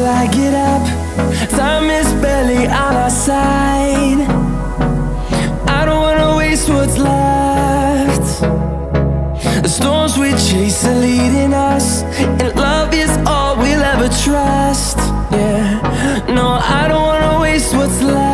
I get up, time is barely on our side. I don't wanna waste what's left. The storms we chase are leading us, and love is all we'll ever trust. Yeah, no, I don't wanna waste what's left.